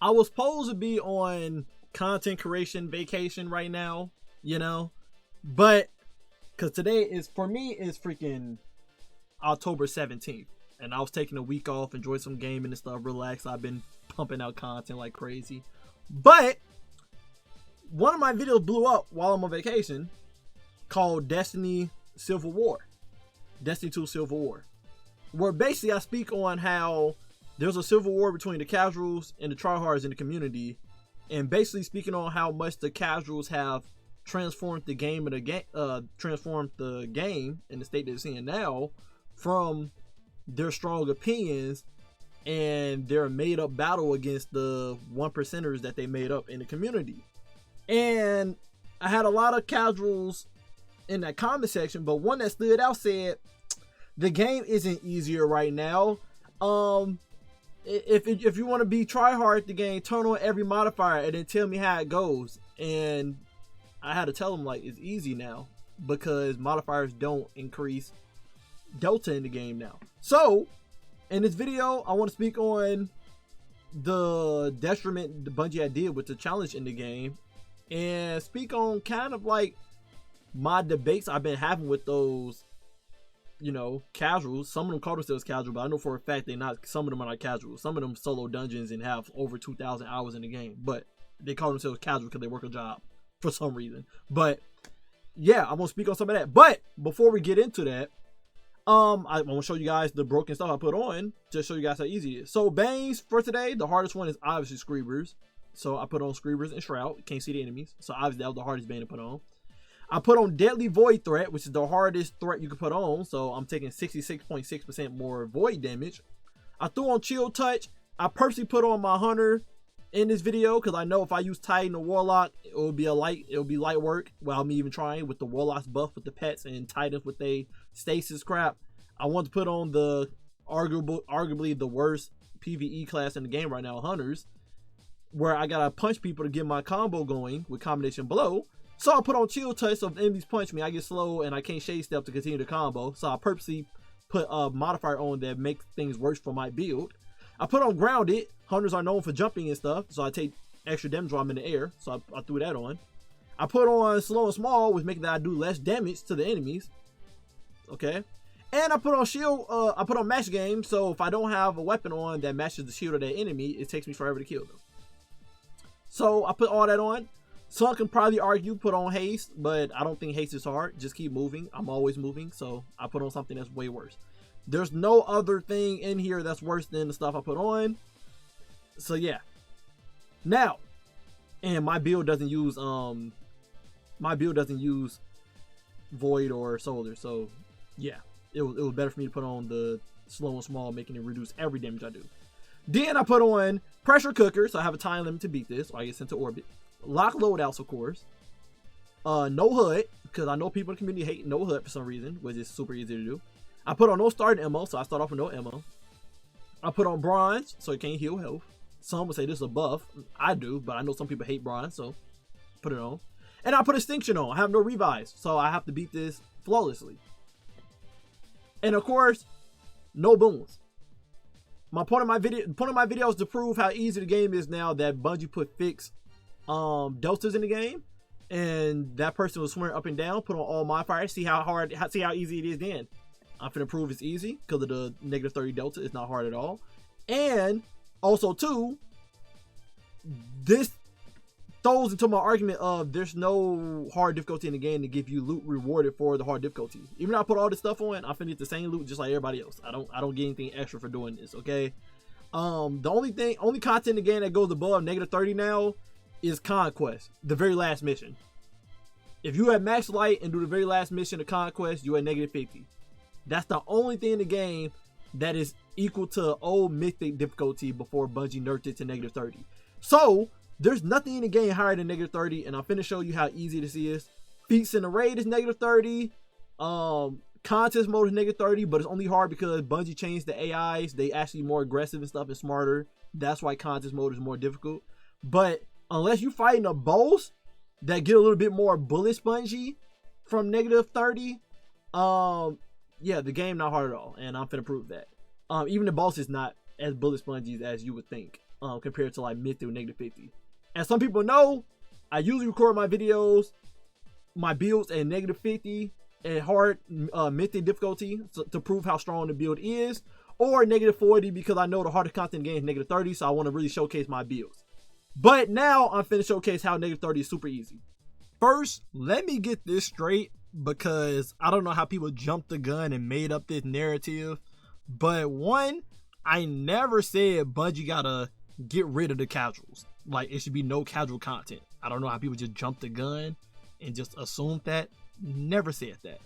I was supposed to be on content creation vacation right now, you know, but because today is, for me, is freaking October 17th. And I was taking a week off, enjoy some gaming and stuff, relax. I've been pumping out content like crazy. But one of my videos blew up while I'm on vacation called Destiny Civil War. Destiny 2 Civil War. Where basically I speak on how there's a civil war between the casuals and the tryhards in the community. And basically speaking on how much the casuals have transformed the game in the state that it's in now from their strong opinions and their made up battle against the 1%ers that they made up in the community. And I had a lot of casuals in that comment section, but one that stood out said, the game isn't easier right now. If you want to be try hard at the game, turn on every modifier and then tell me how it goes. And I had to tell him, like, it's easy now because modifiers don't increase delta in the game now. So in this video, I want to speak on the detriment the Bungie had did with the challenge in the game and speak on kind of like my debates I've been having with those, you know, casuals. Some of them call themselves casual, but I know for a fact they're not. Some of them are not casual. Some of them solo dungeons and have over 2,000 hours in the game, but they call themselves casual because they work a job for some reason. But yeah, I'm gonna speak on some of that. But before we get into that, I'm gonna show you guys the broken stuff I put on to show you guys how easy it is. So Banes for today, the hardest one is obviously Screebers. So I put on Screebers and Shroud. You can't see the enemies, so obviously that was the hardest Bane to put on. I put on Deadly Void Threat, which is the hardest threat you can put on. So I'm taking 66.6% more void damage. I threw on Chill Touch. I purposely put on my Hunter in this video because I know if I use Titan or Warlock, it will be light work without me even trying with the Warlock's buff with the pets and Titans with they stasis crap. I want to put on the arguably the worst PvE class in the game right now, Hunters, where I gotta punch people to get my combo going with Combination Blow. So I put on Chill Touch, so if enemies punch me, I get slow and I can't shade step to continue the combo. So I purposely put a modifier on that makes things worse for my build. I put on Grounded. Hunters are known for jumping and stuff, so I take extra damage while I'm in the air. So I threw that on. I put on Slow and Small, which makes that I do less damage to the enemies. Okay. And I put on Shield. I put on Match Game, so if I don't have a weapon on that matches the shield of that enemy, it takes me forever to kill them. So I put all that on. Some can probably argue put on Haste, but I don't think Haste is hard. Just keep moving. I'm always moving, so I put on something that's way worse. There's no other thing in here that's worse than the stuff I put on. So yeah. Now, and my build doesn't use Void or Solar, so yeah. It was better for me to put on the Slow and Small, making it reduce every damage I do. Then I put on Pressure Cooker, so I have a time limit to beat this, or I get sent to orbit. Lock loadouts, of course. No HUD, because I know people in the community hate no HUD for some reason, which is super easy to do. I put on no starting ammo, so I start off with no ammo. I put on Bronze, so it can't heal health. Some would say this is a buff. I do, but I know some people hate Bronze, so put it on. And I put Extinction on. I have no revives, so I have to beat this flawlessly. And of course, no boons. My point of my video is to prove how easy the game is now that Bungie put fixed deltas in the game, and that person was swearing up and down, put on all modifiers, see how easy it is. Then I'm finna prove it's easy because of the -30 delta. It's not hard at all. And also too, this throws into my argument of there's no hard difficulty in the game to give you loot rewarded for the hard difficulty. Even though I put all this stuff on, I finished the same loot just like everybody else. I don't get anything extra for doing this. Okay. The only content in the game that goes above -30 now is Conquest, the very last mission. If you have max light and do the very last mission of Conquest, you at -50. That's the only thing in the game that is equal to old mythic difficulty before Bungie nerfed it to -30. So there's nothing in the game higher than -30, and I'm finna show you how easy this is. Feats in the raid is -30. Contest mode is -30, but it's only hard because Bungie changed the AIs. They actually more aggressive and stuff and smarter. That's why contest mode is more difficult. But unless you fighting a boss that get a little bit more bullet spongy from -30, yeah, the game not hard at all, and I'm finna prove that. Even the boss is not as bullet spongy as you would think. compared to like Mythic or -50. And some people know I usually record my videos, my builds at -50 and hard Mythic difficulty to prove how strong the build is, or -40 because I know the hardest content game is -30, so I want to really showcase my builds. But now I'm finna showcase how -30 is super easy. First, let me get this straight, because I don't know how people jumped the gun and made up this narrative. But one, I never said Bungie gotta get rid of the casuals. Like, it should be no casual content. I don't know how people just jumped the gun and just assumed that. Never said that.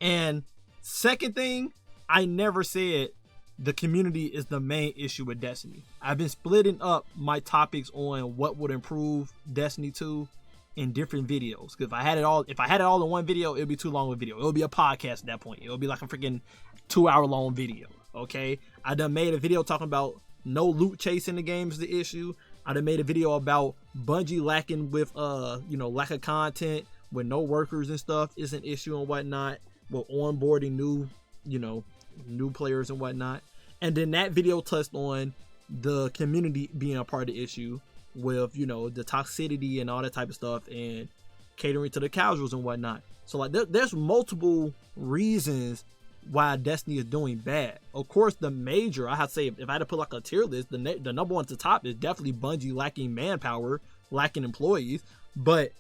And second thing, I never said the community is the main issue with Destiny. I've been splitting up my topics on what would improve Destiny 2 in different videos. Because if I had it all in one video, it'd be too long of a video. It'll be a podcast at that point. It'll be like a freaking 2-hour long video. Okay, I done made a video talking about no loot chasing the game is the issue. I done made a video about Bungie lacking with lack of content, with no workers and stuff is an issue and whatnot, with onboarding new players and whatnot. And then that video touched on the community being a part of the issue with the toxicity and all that type of stuff, and catering to the casuals and whatnot. So like there's multiple reasons why Destiny is doing bad. Of course, the major, I have to say, if I had to put like a tier list, the number one to top is definitely Bungie lacking manpower, lacking employees. But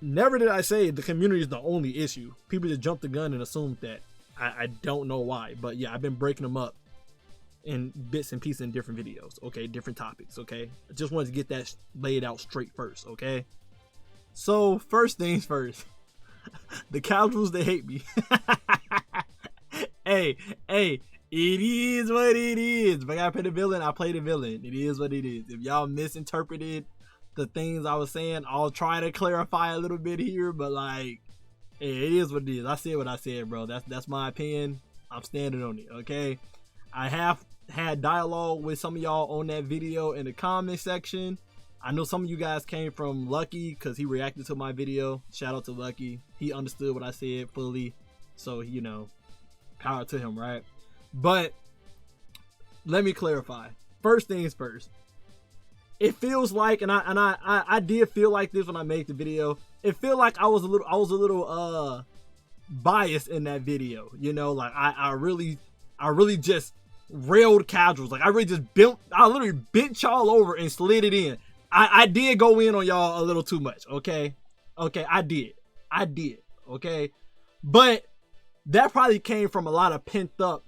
never did I say the community is the only issue. People just jumped the gun and assumed that. I don't know why, but yeah, I've been breaking them up in bits and pieces in different videos, okay, different topics, okay. I just wanted to get that laid out straight first, okay. So first things first, the casuals, they hate me. Hey, it is what it is. If I gotta play the villain, I play the villain. It is what it is. If y'all misinterpreted the things I was saying, I'll try to clarify a little bit here, but like, hey, it is what it is. I said what I said, bro. That's my opinion. I'm standing on it, okay? I have had dialogue with some of y'all on that video in the comment section. I know some of you guys came from Lucky because he reacted to my video. Shout out to Lucky. He understood what I said fully. So, power to him, right? But let me clarify. First things first. It feels like, and I did feel like this when I made the video. It feel like I was a little biased in that video. Like I really just railed casuals. Like I literally bent y'all over and slid it in. I did go in on y'all a little too much. Okay, I did. Okay, but that probably came from a lot of pent up,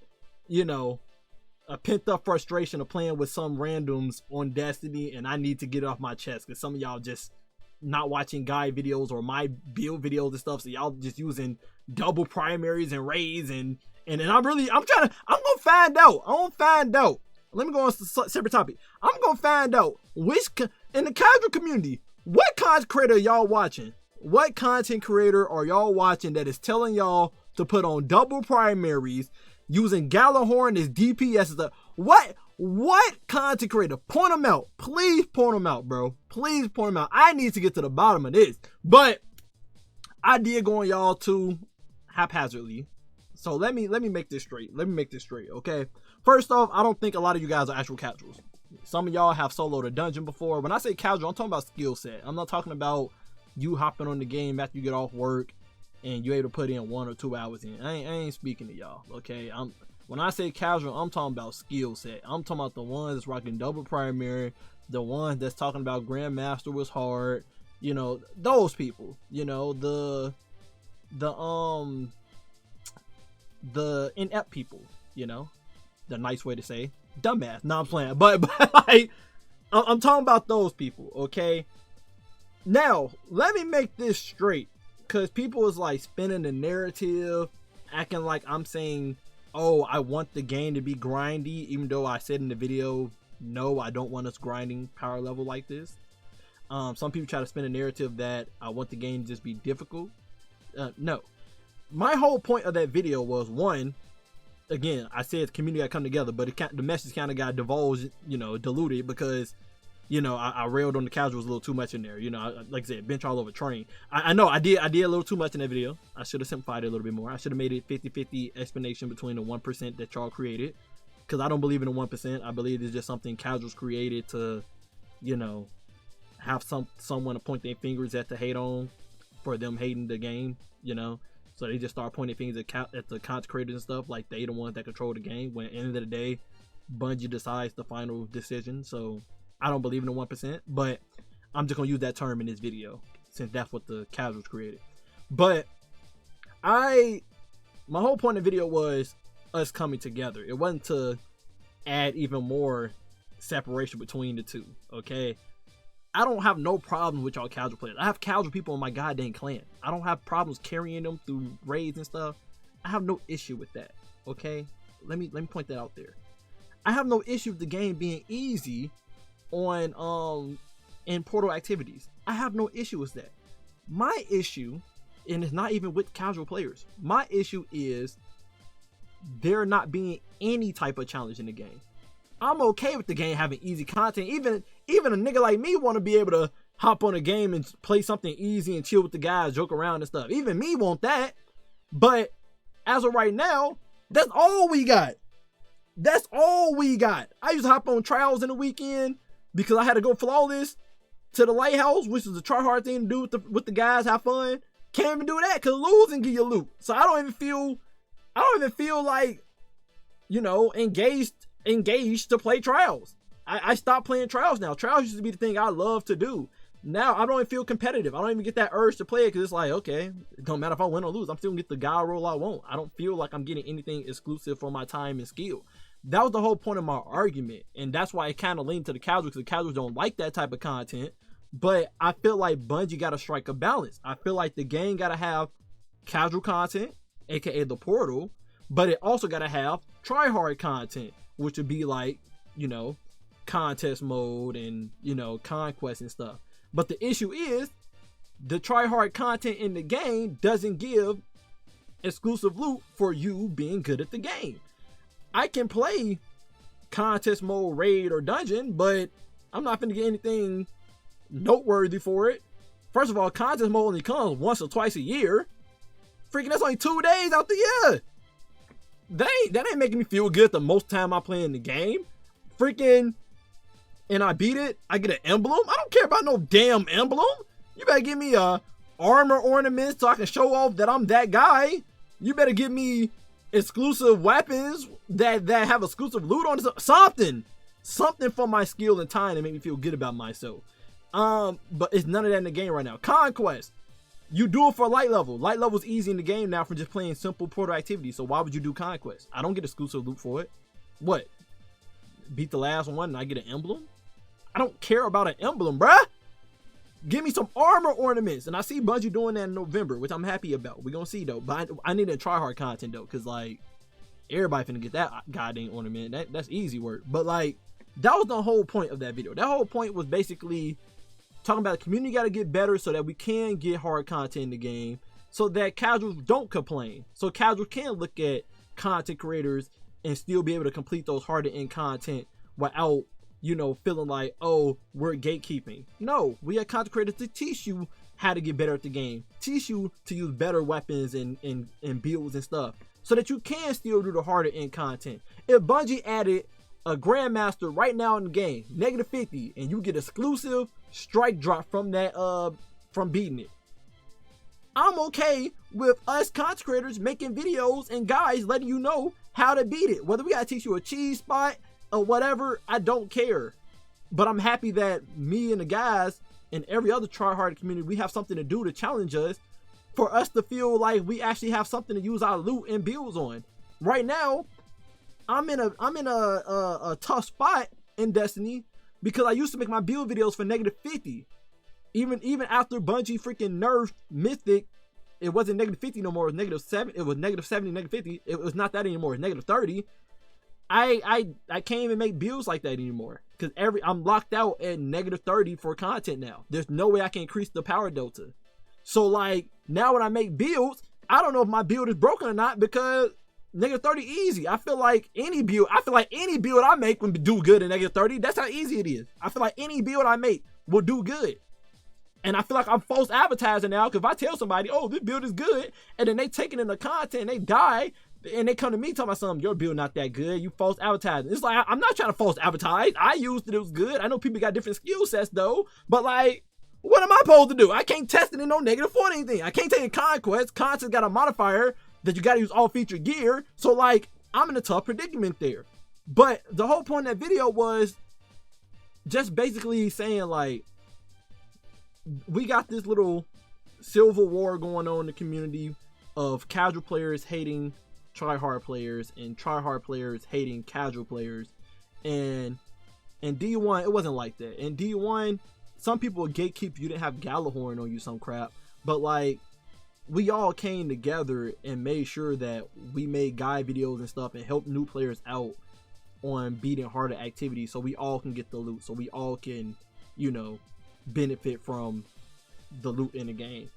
a pent up frustration of playing with some randoms on Destiny, and I need to get it off my chest because some of y'all just not watching guide videos or my build videos and stuff, so y'all just using double primaries and raids and I'm gonna find out. Let me go on a separate topic. I'm gonna find out in the casual community, what content creator y'all watching? What content creator are y'all watching that is telling y'all to put on double primaries, using Gallahorn as DPS? What content creator? Point them out. Please point them out, bro. Please point them out. I need to get to the bottom of this. But I did go on y'all too haphazardly. So let me make this straight. Okay. First off, I don't think a lot of you guys are actual casuals. Some of y'all have soloed a dungeon before. When I say casual, I'm talking about skill set. I'm not talking about you hopping on the game after you get off work and you're able to put in 1 or 2 hours in. I ain't speaking to y'all. Okay. When I say casual, I'm talking about skill set. I'm talking about the ones that's rocking double primary, the ones that's talking about Grandmaster was hard, those people, the inept people, the nice way to say dumbass. No, I'm playing, but like, I'm talking about those people, okay? Now, let me make this straight, because people is like spinning the narrative, acting like I'm saying, oh, I want the game to be grindy, even though I said in the video, no, I don't want us grinding power level like this. Some people try to spin a narrative that I want the game to just be difficult. No. My whole point of that video was, one, again, I said community got to come together, but the message kind of got divulged, diluted, because, I railed on the casuals a little too much in there. Like I said, bench all over train. I know I did a little too much in that video. I should have simplified it a little bit more. I should have made it 50-50 explanation between the 1% that y'all created, because I don't believe in the 1%. I believe it's just something casuals created to you know, have someone to point their fingers at to hate on for them hating the game, you know. So they just start pointing fingers at the content creators and stuff, like they the ones that control the game. When at the end of the day, Bungie decides the final decision. So I don't believe in the 1%, but I'm just gonna use that term in this video since that's what the casuals created. But my whole point of the video was us coming together. It wasn't to add even more separation between the two, okay? I don't have no problem with y'all casual players. I have casual people in my goddamn clan. I don't have problems carrying them through raids and stuff. I have no issue with that, okay? Let me point that out there. I have no issue with the game being easy on in portal activities. I have no issue with that. My issue, and it's not even with casual players, my issue is there not being any type of challenge in the game. I'm okay with the game having easy content. Even a nigga like me want to be able to hop on a game and play something easy and chill with the guys, joke around and stuff. Even me want that. But as of right now, that's all we got. That's all we got. I used to hop on trials in the weekend because I had to go flawless to the lighthouse, which is a try hard thing to do with the guys, have fun. Can't even do that because lose and give you loot. So I don't even feel like, you know, engaged to play trials. I stopped playing trials now. Trials used to be the thing I love to do. Now I don't even feel competitive. I don't even get that urge to play it because it's like, okay, it don't matter if I win or lose. I'm still gonna get the guy roll I want. I don't feel like I'm getting anything exclusive for my time and skill. That was the whole point of my argument, and that's why it kind of leaned to the casuals, because the casuals don't like that type of content. But I feel like Bungie got to strike a balance. I feel like the game got to have casual content, aka the portal, but it also got to have try-hard content, which would be like, you know, contest mode and, you know, conquest and stuff. But the issue is the try-hard content in the game doesn't give exclusive loot for you being good at the game. I can play contest mode, raid, or dungeon, but I'm not gonna get anything noteworthy for it. First of all, contest mode only comes once or twice a year. Freaking, that's only 2 days out the year. That ain't making me feel good the most time I play in the game. Freaking, and I beat it, I get an emblem. I don't care about no damn emblem. You better give me a armor ornament so I can show off that I'm that guy. You better give me exclusive weapons that have exclusive loot on it. Something for my skill and time to make me feel good about myself. But it's none of that in the game right now. Conquest, you do it for light level. Light level is easy in the game now from just playing simple portal activities. So why would you do conquest? I don't get exclusive loot for it. What? Beat the last one and I get an emblem? I don't care about an emblem, bruh. Give me some armor ornaments. And I see Bungie doing that in November, which I'm happy about. We're gonna see though. But I need to try hard content though, because like everybody finna get that goddamn ornament. That's easy work. But like that was the whole point of that video. That whole point was basically talking about the community got to get better so that we can get hard content in the game, so that casuals don't complain. So casuals can look at content creators and still be able to complete those harder end content without, you know, feeling like, oh, we're gatekeeping. No, we have content creators to teach you how to get better at the game, teach you to use better weapons and builds and stuff, so that you can still do the harder end content. If Bungie added a Grandmaster right now in the game, -50, and you get exclusive strike drop from that from beating it, I'm okay with us content creators making videos and guys letting you know how to beat it. Whether we gotta teach you a cheese spot or whatever, I don't care. But I'm happy that me and the guys and every other try-hard community, we have something to do to challenge us, for us to feel like we actually have something to use our loot and builds on. Right now, I'm in a tough spot in Destiny because I used to make my build videos for -50. Even after Bungie freaking nerfed Mythic, it wasn't -50 no more. It was -7. It was -70, -50. It was not that anymore. It's -30. I can't even make builds like that anymore because I'm locked out at -30 for content now. There's no way I can increase the power delta. So like now when I make builds, I don't know if my build is broken or not because -30 easy. I feel like any build I make will do good in -30. That's how easy it is. I feel like any build I make will do good. And I feel like I'm false advertising now, because if I tell somebody, oh, this build is good, and then they take it in the content and they die, And they come to me talking about something, your build not that good, you false advertising. It's like, I'm not trying to false advertise. I used it was good. I know people got different skill sets though, but like, what am I supposed to do? I can't test it in no negative for anything. I can't take a conquest. Conquest got a modifier that you got to use all feature gear. So like, I'm in a tough predicament there. But the whole point of that video was just basically saying like, we got this little civil war going on in the community of casual players hating try-hard players and try-hard players hating casual players. And in D1, it wasn't like that. In D1, some people would gatekeep you, didn't have Galahorn on you, some crap. But like, we all came together and made sure that we made guide videos and stuff and helped new players out on beating harder activities so we all can get the loot, so we all can, you know, benefit from the loot in the game.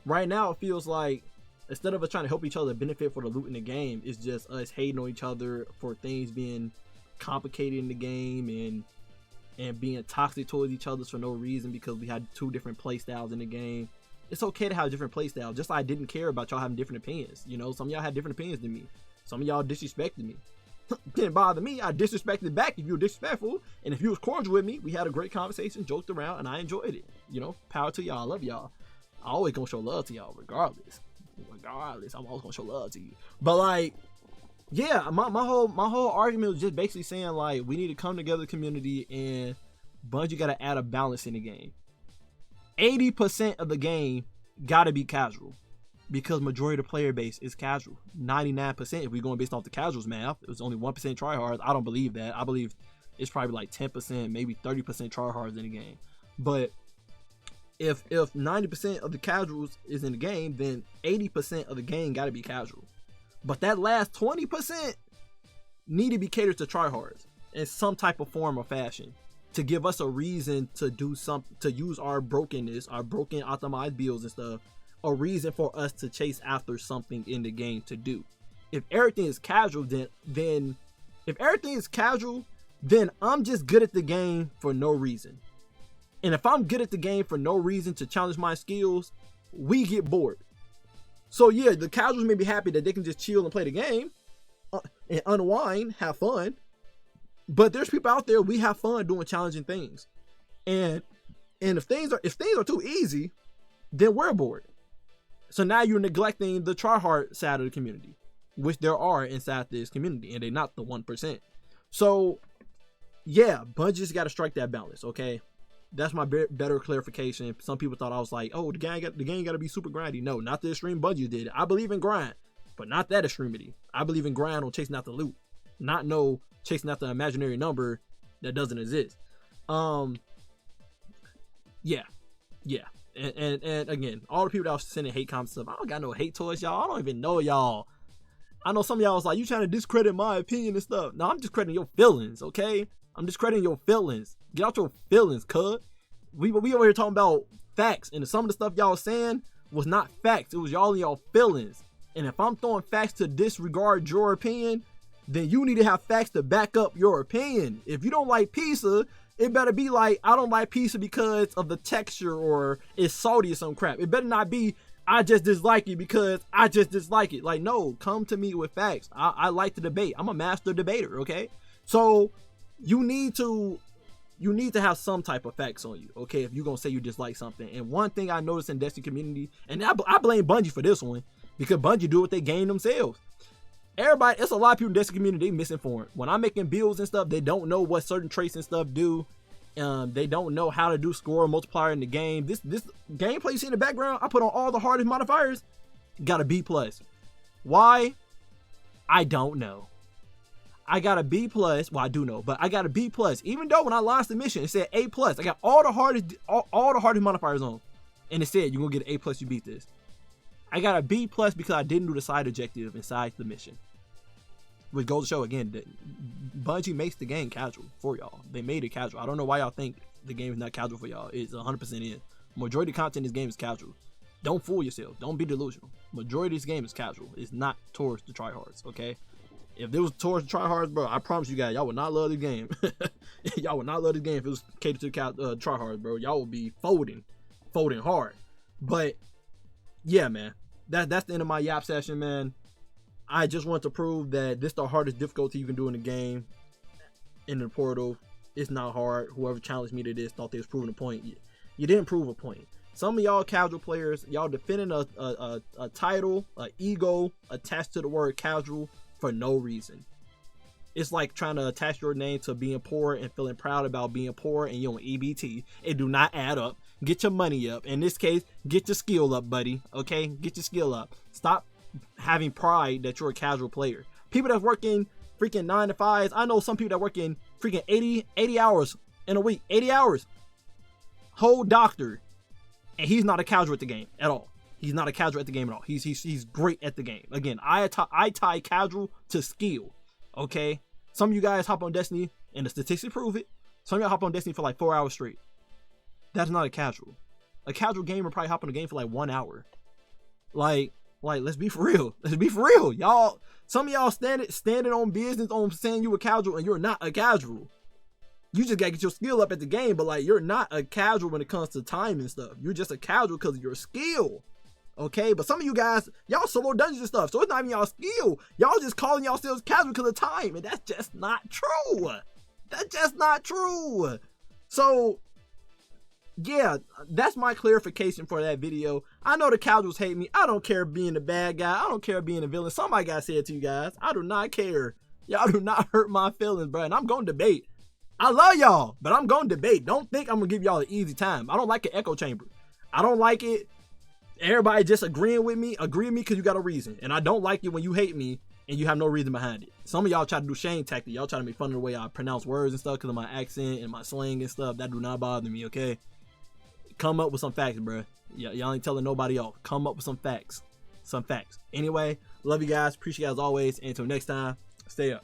Right now, it feels like instead of us trying to help each other benefit for the loot in the game, it's just us hating on each other for things being complicated in the game and being toxic towards each other for no reason because we had two different play styles in the game. It's okay to have different play styles. Just like I didn't care about y'all having different opinions. You know, some of y'all had different opinions than me. Some of y'all disrespected me. Didn't bother me. I disrespected back if you were disrespectful. And if you was cordial with me, we had a great conversation, joked around, and I enjoyed it. You know, power to y'all. I love y'all. I always gonna show love to y'all regardless. I'm always gonna show love to you. But like, yeah, my whole argument was just basically saying like, we need to come together, community, and Bungie gotta add a balance in the game. 80% of the game gotta be casual because majority of the player base is casual. 99%, if we're going based off the casuals math, it was only 1% tryhards. I don't believe that. I believe it's probably like 10%, maybe 30% tryhards in the game. But if 90% of the casuals is in the game, then 80% of the game got to be casual. But that last 20% need to be catered to tryhards in some type of form or fashion to give us a reason to do something, to use our brokenness, our broken optimized builds and stuff, a reason for us to chase after something in the game to do. If everything is casual, then if everything is casual, then I'm just good at the game for no reason. And if I'm good at the game for no reason to challenge my skills, we get bored. So yeah, the casuals may be happy that they can just chill and play the game and unwind, have fun. But there's people out there, we have fun doing challenging things. And if things are too easy, then we're bored. So now you're neglecting the tryhard side of the community, which there are inside this community, and they're not the 1%. So yeah, Bungie's got to strike that balance, okay? That's my better clarification. Some people thought I was like, oh, the game got to be super grindy. No, not the extreme Bungie did. I believe in grind, but not that extremity. I believe in grind on chasing out the loot, not no chasing out the imaginary number that doesn't exist. Yeah. And again, all the people that was sending hate comments stuff, I don't got no hate towards y'all. I don't even know y'all. I know some of y'all was like, you trying to discredit my opinion and stuff. No, I'm discrediting your feelings, okay? I'm discrediting your feelings. Get out your feelings, cuz. We over here talking about facts, and some of the stuff y'all was saying was not facts. It was y'all in y'all feelings. And if I'm throwing facts to disregard your opinion, then you need to have facts to back up your opinion. If you don't like pizza, it better be like, I don't like pizza because of the texture or it's salty or some crap. It better not be, I just dislike it because I just dislike it. Like, no, come to me with facts. I like to debate. I'm a master debater, okay? So you need to have some type of facts on you, okay, if you're gonna say you dislike something. And one thing I noticed in Destiny community, and I blame Bungie for this one, because Bungie do what they gain themselves. Everybody, it's a lot of people in Destiny community, they misinformed. When I'm making builds and stuff, they don't know what certain traits and stuff do. They don't know how to do score multiplier in the game. This gameplay you see in the background, I put on all the hardest modifiers, got a B+. Why? I don't know. I got a B+. Well, I do know, but I got a B+. Even though when I launched the mission, it said A+. I got all the hardest modifiers on, and it said you're gonna get an A+. You beat this. I got a B+ because I didn't do the side objective inside the mission. Which goes to show again that Bungie makes the game casual for y'all. They made it casual. I don't know why y'all think the game is not casual for y'all. It's 100% in. Majority of the content in this game is casual. Don't fool yourself. Don't be delusional. Majority of this game is casual. It's not towards the tryhards, okay? If it was towards the tryhards, bro, I promise you guys, y'all would not love the game. Y'all would not love the game if it was catered to the tryhards, bro. Y'all would be folding hard. But yeah, man, that's the end of my yap session, man. I just want to prove that this is the hardest difficulty you can do in the game. In the portal, it's not hard. Whoever challenged me to this thought they was proving a point. You didn't prove a point. Some of y'all casual players, y'all defending a title, an ego attached to the word casual for no reason. It's like trying to attach your name to being poor and feeling proud about being poor and you on EBT. It do not add up. Get your money up. In this case, get your skill up, buddy. Okay? Get your skill up. Stop having pride that you're a casual player. People that's working freaking 9 to 5s. I know some people that work in freaking 80 hours in a week. 80 hours. Whole doctor. And he's not a casual at the game at all. He's not a casual at the game at all. He's great at the game. Again, I tie casual to skill. Okay? Some of you guys hop on Destiny and the statistics prove it. Some of y'all hop on Destiny for like 4 hours straight. That's not a casual. A casual gamer probably hop on the game for like 1 hour. Like, let's be for real. Let's be for real. Y'all, some of y'all standing on business on saying you a casual and you're not a casual. You just gotta get your skill up at the game, but like, you're not a casual when it comes to time and stuff. You're just a casual because of your skill. Okay, but some of you guys, y'all solo dungeons and stuff, so it's not even y'all skill. Y'all just calling yourselves casual because of time, and that's just not true. That's just not true. So, yeah, that's my clarification for that video. I know the casuals hate me. I don't care being the bad guy. I don't care being the villain. Somebody gotta say it to you guys. I do not care. Y'all do not hurt my feelings, bro, and I'm gonna debate. I love y'all, but I'm gonna debate. Don't think I'm gonna give y'all an easy time. I don't like an echo chamber. I don't like it. Everybody just agree with me because you got a reason. And I don't like it when you hate me and you have no reason behind it. Some of y'all try to do shame tactic. Y'all try to make fun of the way I pronounce words and stuff because of my accent and my slang and stuff. That do not bother me, okay? Come up with some facts, bro. Y'all ain't telling nobody else. Come up with some facts. Some facts. Anyway, love you guys. Appreciate you guys always. And until next time, stay up.